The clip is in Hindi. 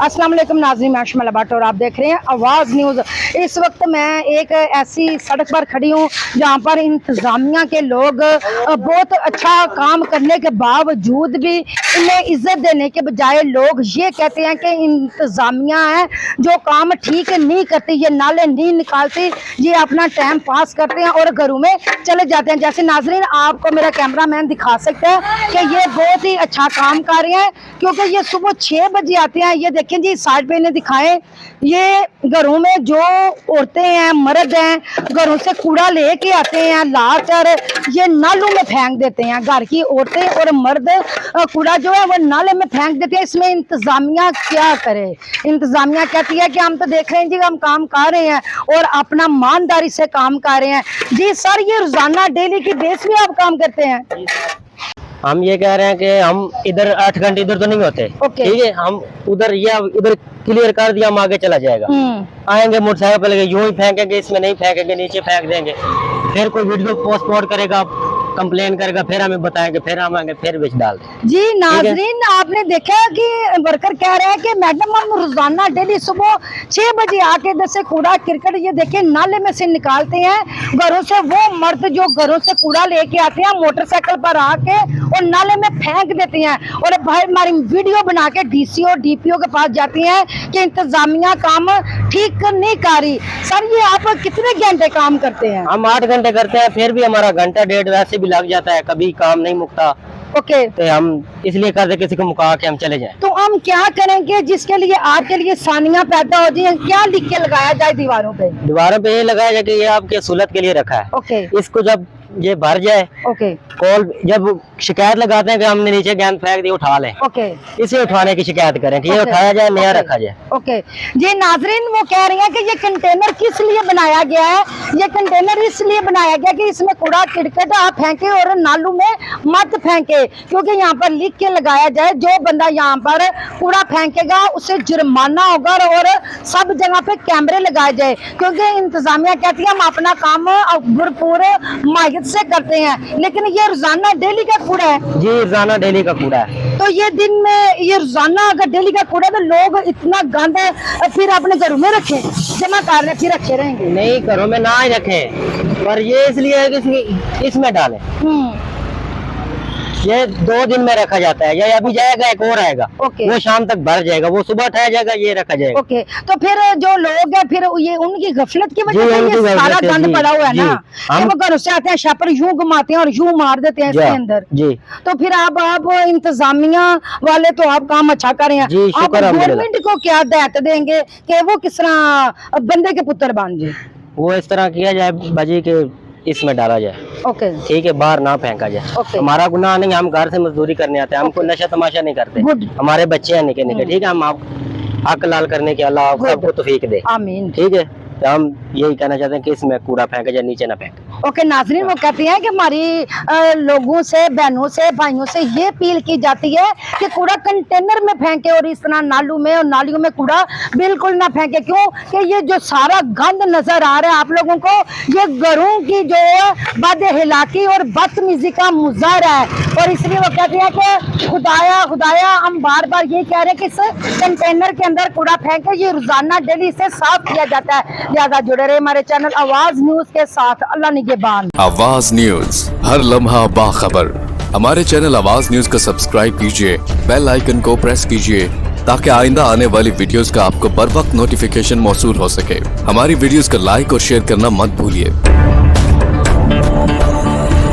अस्सलाम वालेकुम नाज़रीन, मैं शमला भट्ट और आप देख रहे हैं आवाज़ न्यूज़। इस वक्त मैं एक ऐसी सड़क पर खड़ी हूँ जहाँ पर इंतज़ामिया के लोग बहुत अच्छा काम करने के बावजूद भी इन्हें इज्जत देने के बजाय लोग ये कहते हैं कि इंतज़ामिया है जो काम ठीक नहीं करती, ये नाले नहीं निकालती, ये अपना टाइम पास करते हैं और घरों में चले जाते हैं। जैसे नाज़रीन आपको मेरा कैमरा मैन दिखा सकता है कि ये बहुत ही अच्छा काम कर रहे हैं, क्योंकि ये सुबह 6 बजे आते हैं। ये देखें जी साइड पे इन्हें दिखाएं, ये घरों में जो औरतें हैं मर्द हैं घरों से कूड़ा लेके आते हैं, लाकर ये नालों में फेंक देते हैं। घर की औरतें और मर्द कूड़ा जो है वो नाले में फेंक देते हैं। इसमें इंतजामिया क्या करे? इंतजामिया कहती है कि हम तो देख रहे हैं जी, हम काम कर रहे हैं और अपना ईमानदारी से काम कर रहे हैं। जी सर, ये रोजाना डेली की बेस में आप काम करते हैं? हम ये कह रहे हैं कि हम इधर 8 घंटे इधर तो नहीं होते, ठीक है, हम उधर या इधर क्लियर कर दिया, हम आगे चला जाएगा। आएंगे मोटरसाइकिल पे लगे यूं ही फेंकेंगे, इसमें नहीं फेंकेंगे, नीचे फेंक देंगे। फिर कोई वीडियो पोस्ट करेगा, कंप्लेन करेगा, फिर हमें बताएंगे, फिर हम आएंगे फिर बेच डाल दें। जी नाजरीन, आपने देखा कि वर्कर कह रहे हैं कि मैडम हम रोजाना डेली सुबह 6 बजे आके इधर से कूड़ा क्रिकेट ये देखे नाले में से निकालते हैं घरों से। वो मर्द जो घरों से कूड़ा लेके आते हैं मोटरसाइकिल पर आके और नाले में फेंक देते हैं और भाई हमारी वीडियो बना के डीसीओ डीपीओ के पास जाती हैं कि इंतजामिया काम ठीक नहीं कर रही। सर ये आप कितने घंटे काम करते हैं? हम 8 घंटे करते हैं, फिर भी हमारा घंटा डेढ़ वैसे भी लग जाता है, कभी काम नहीं मुकता। ओके, तो हम इसलिए करते किसी को मुका के हम चले जाएं। तो हम क्या करेंगे जिसके लिए आपके लिए सानिया पैदा हो जाए? क्या लिख के लगाया जाए दीवारों पे? दीवारों पे ये लगाया जाए कि ये आपके सहूलत के लिए रखा है। ओके, इसको जब ये भर जाए, ओके, कॉल जब शिकायत लगाते हैं कि हमने नीचे गेंद फेंक दी, उठा लें, ओके, इसे उठाने की शिकायत करें कि ये उठाया जाए, नया रखा जाए। ओके जी नाजरीन, वो कह रही हैं कि ये कंटेनर किस लिए बनाया गया है? ये कंटेनर इसलिए बनाया गया कि इसमें कूड़ा किरकट आप फेंके और नालों में मत फेंके, क्योंकि यहाँ पर लिख के लगाया जाए जो बंदा यहाँ पर कूड़ा फेंकेगा उसे जुर्माना होगा और सब जगह पे कैमरे लगाए जाए, क्योंकि इंतजामिया कहती है हम अपना काम भरपूर माहियत से करते हैं। लेकिन ये रोजाना डेली का कूड़ा है। जी रोजाना डेली का कूड़ा है। तो ये दिन में ये रोजाना अगर डेली का कूड़ा, तो लोग इतना गंद फिर अपने घरों में रखे जमा कर रहे फिर रखे रहेंगे? नहीं, घरों में ना ही रखें, पर ये इसलिए है कि इसमें डालें। ये 2 दिन में रखा जाता है, ये अभी जाएगा एक और आएगा, वो शाम तक भर जाएगा, वो सुबह उठाया जाएगा, ये रखा जाएगा। ओके, तो फिर जो लोग हैं फिर ये उनकी गफलत की वजह से ये सारा गंद पड़ा हुआ है ना, कि वो घरों से आते हैं शापर यूं घुमाते हैं और यूं मार देते हैं इसके अंदर। जी, तो फिर आप इंतजामिया वाले तो आप काम अच्छा कर रहे हैं, आप गवर्नमेंट को क्या हिदायत देंगे कि वो किस तरह बंदे के पुत्र बन जाए? वो इस तरह किया जाए बाजी के इसमें डाला जाए। ओके, ठीक है, बाहर ना फेंका जाए। हमारा गुनाह नहीं, हम घर से मजदूरी करने आते हैं, हमको नशा तमाशा नहीं करते, हमारे बच्चे हैं निके निके, ठीक है, हम आप हक लाल करने के अल्लाह सबको तौफीक दे, आमीन। ठीक है, तो हम यही कहना चाहते हैं कि इसमें कूड़ा फेंका जाए, नीचे ना फेंके। ओके नाज़रीन, वो कहती हैं कि हमारी लोगों से, बहनों से, भाइयों से ये अपील की जाती है कि कूड़ा कंटेनर में फेंके और इस तरह नालों में और नालियों में कूड़ा बिल्कुल ना फेंके। क्यों कि ये जो सारा गंद नजर आ रहा है आप लोगों को, ये घरों की जो है बदहिलाकी और बदतमीजी का मुजाहरा है। और इसलिए वो कहते हैं कि खुदाया खुदाया, हम बार बार ये कह रहे हैं कि इस कंटेनर के अंदर कूड़ा फेंके, ये रोजाना डेली से साफ किया जाता है। लिहाजा जुड़े रहे हमारे चैनल आवाज न्यूज के साथ। अल्लाह निगहबान। आवाज न्यूज, हर लम्हा बाखबर। हमारे चैनल आवाज न्यूज को सब्सक्राइब कीजिए, बेल आइकन को प्रेस कीजिए ताकि आइंदा आने वाली वीडियोस का आपको बर वक्त नोटिफिकेशन मौसूल हो सके। हमारी वीडियोस को लाइक और शेयर करना मत भूलिए।